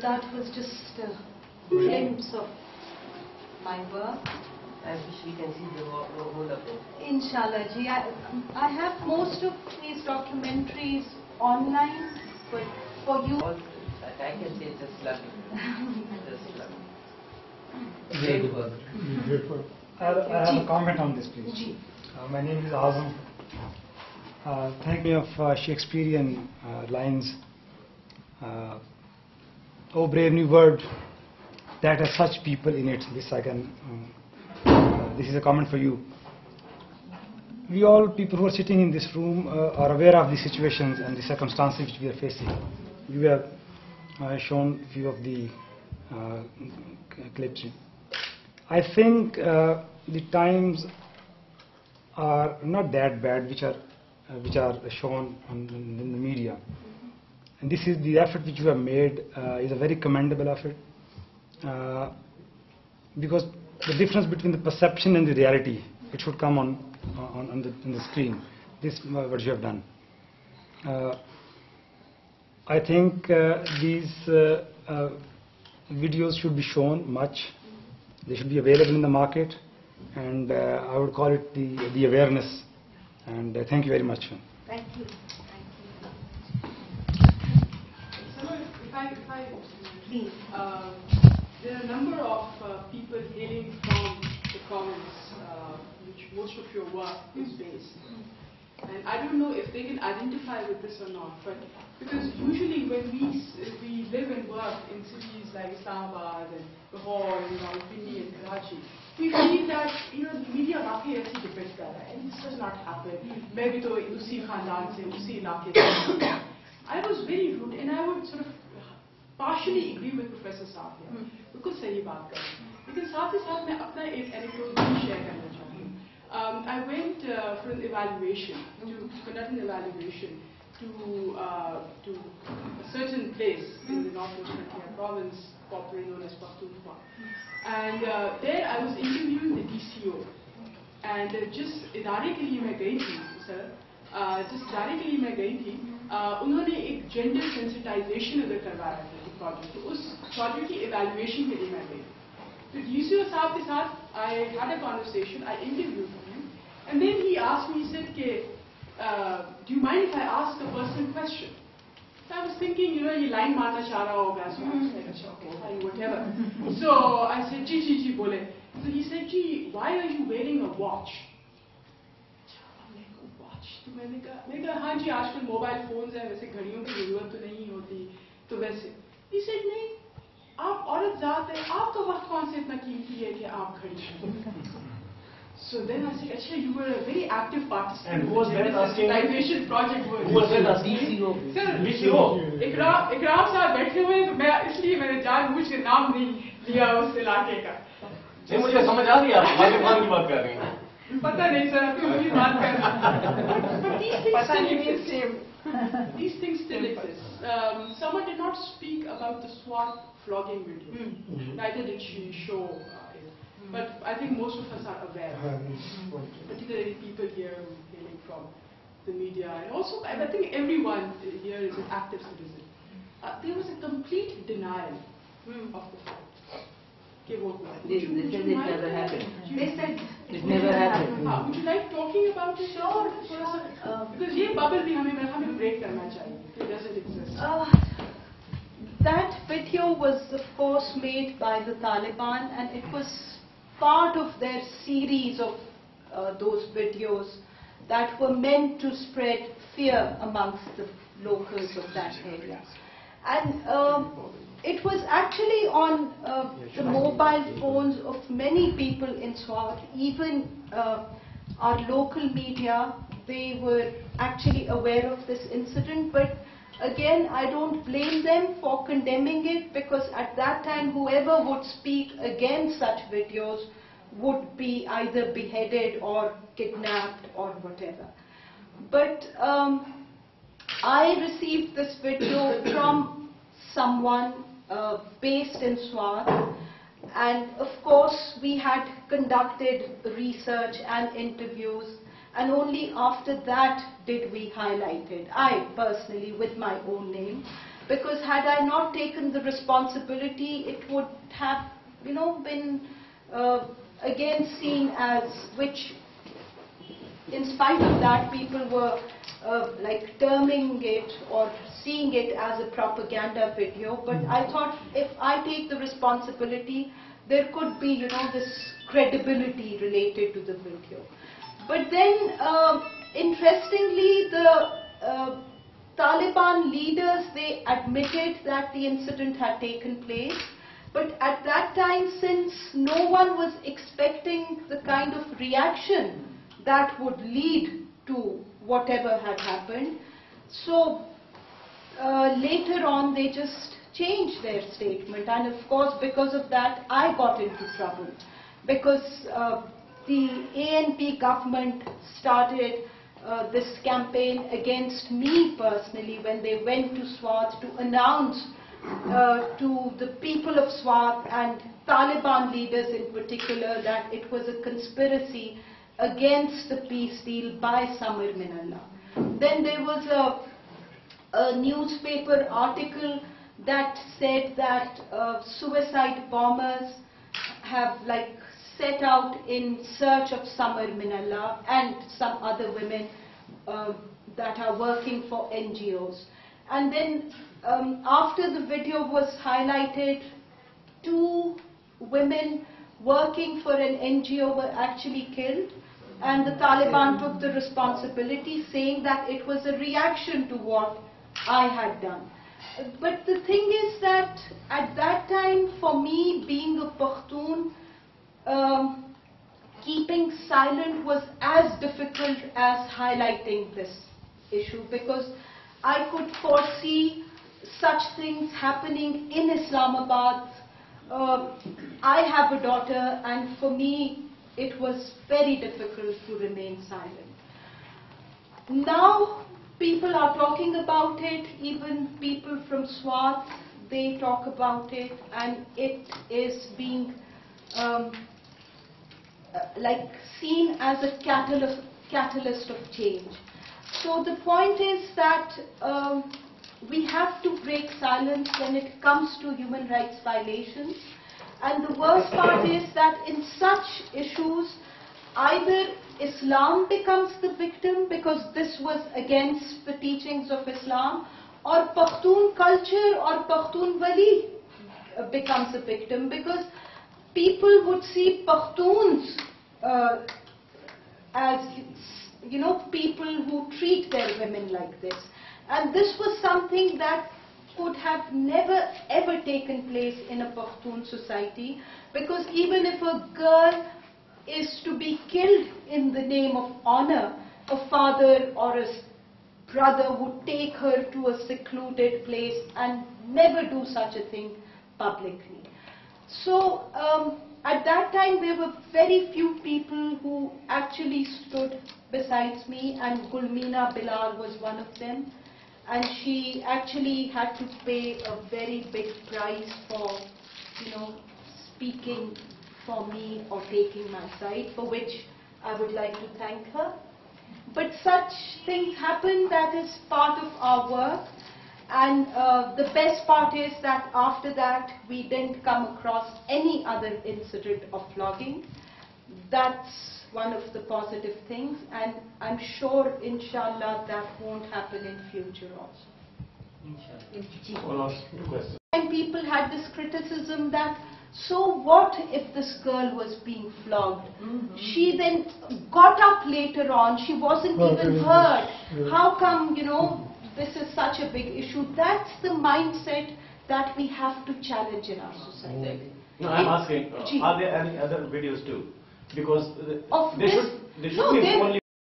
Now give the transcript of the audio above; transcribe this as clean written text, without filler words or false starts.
that was just a glimpse of my work. I wish we can see the whole of it. Inshallah ji, I have most of these documentaries online, but for you... I can say just lovely. Just lovely. Great work. Great work. I have a comment on this, please. My name is Azam. Thank me of Shakespearean lines. Oh, brave new world that has such people in it. This I can. This is a comment for you. We all people who are sitting in this room are aware of the situations and the circumstances which we are facing. You have shown a few of the clips. I think the times are not that bad which are shown in the media. And this is the effort which you have made is a very commendable effort, because the difference between the perception and the reality, it should come on the screen. This what you have done. I think these videos should be shown much. They should be available in the market, and I would call it the awareness. And thank you very much. Thank you. If I please, there are a number of people hailing from the comments, which most of your work is based. And I don't know if they can identify with this or not, but because usually when we live and work in cities like Islamabad and Lahore and Rawalpindi and Karachi, we feel that the media वाकई ऐसे depend कर रहा है, and this does not happen. मैं भी तो उसी खानदान से उसी इलाके से. I was very rude, and I would sort of partially agree with Professor Saab here. बिल्कुल सही बात कर रहे हैं. लेकिन साथ ही साथ मैं अपना एक anecdote भी share करना चाहूँगी. I went for an evaluation, to conduct an evaluation to a certain place in the northwest Punjab province, popularly known as Pakhtunkhwa. And there I was interviewing the DCO. And just इदारे के लिए मैं गई थी, sir. जिस इदारे के लिए मैं गई थी, उन्होंने एक gender sensitization अगर करवाया था project. तो उस project की evaluation के लिए मैं गई. So DCO साहब के साथ I had a conversation, I interviewed him, and then he asked me, he said, do you mind if I ask a personal question? So I was thinking, ye line marna cha raha hoga, so I was like, okay, fine, whatever. So I said, ji, bole. So he said, ji, why are you wearing a watch? I'm like, a watch? तो मैंने कहा, हाँ जी, आजकल mobile phones हैं, वैसे घड़ियों की जरूरत तो नहीं होती, तो वैसे. He said, नहीं, आप औरत जात हैं, आपका वक्त कौन से इतना कीमती है कि आप घड़ी. So then I said, actually, you were a very active participant. And who was that asking? Sensitization project. Who was that asking? DCO. इकराम साहब बैठे हुए हैं, तो मैं इसलिए मैंने जानबूझ के नाम नहीं लिया उस इलाके का. नहीं, मुझे समझ आ रही है, आप पाकिस्तान की बात कर रही हैं. पता नहीं सर, अभी वही बात कर रहे हैं. But these things still exist. These things still exist. Someone did not speak about the SWAT flogging video. Neither did she show it. But I think most of us are aware, particularly people here who are hailing from the media, and also I think everyone here is an active citizen. There was a complete denial of the fact. They said it never happened. They said it never happened. Would you like talking about it? Sure. Because ये bubble भी हमें break करना चाहिए. It doesn't exist. That video was, of course, made by the Taliban, and it was part of their series of those videos that were meant to spread fear amongst the locals of that area. And it was actually on the mobile phones of many people in Swat. Even our local media, they were actually aware of this incident, but again, I don't blame them for condemning it, because at that time, whoever would speak against such videos would be either beheaded or kidnapped or whatever. But I received this video from someone based in Swat, and of course we had conducted research and interviews, and only after that did we highlight it. I personally, with my own name, because had I not taken the responsibility, it would have, been again seen as, which in spite of that people were like terming it or seeing it as a propaganda video. But I thought if I take the responsibility, there could be, this credibility related to the video. But then, interestingly, the Taliban leaders, they admitted that the incident had taken place. But at that time, since no one was expecting the kind of reaction that would lead to whatever had happened, so later on they just changed their statement. And of course, because of that, I got into trouble, because the ANP government started this campaign against me personally when they went to Swat to announce to the people of Swat and Taliban leaders in particular that it was a conspiracy against the peace deal by Samir Minallah. Then there was a newspaper article that said that suicide bombers have set out in search of Samir Minallah and some other women that are working for NGOs. And then after the video was highlighted, 2 women working for an NGO were actually killed, and the Taliban took the responsibility, saying that it was a reaction to what I had done. But the thing is that at that time, for me, being a Pakhtun, keeping silent was as difficult as highlighting this issue, because I could foresee such things happening in Islamabad. I have a daughter, and for me it was very difficult to remain silent. Now people are talking about it, even people from Swat, they talk about it, and it is being seen as a catalyst of change. So the point is that we have to break silence when it comes to human rights violations. And the worst part is that in such issues, either Islam becomes the victim because this was against the teachings of Islam, or Pakhtun culture or Pakhtun Wali becomes a victim, because people would see Pakhtuns as people who treat their women like this. And this was something that could have never ever taken place in a Pakhtun society, because even if a girl is to be killed in the name of honor, a father or a brother would take her to a secluded place and never do such a thing publicly. So at that time there were very few people who actually stood besides me, and Gulmina Bilal was one of them. And she actually had to pay a very big price for, speaking for me or taking my side, for which I would like to thank her. But such things happen, that is part of our work. And the best part is that after that, we didn't come across any other incident of flogging. That's one of the positive things, and I'm sure, inshallah, that won't happen in future also. Inshallah. And people had this criticism that, so what if this girl was being flogged? She then got up later on, she wasn't even hurt. How come, this is such a big issue? That's the mindset that we have to challenge in our society. No, I'm asking, are there any other videos too? Because they should be only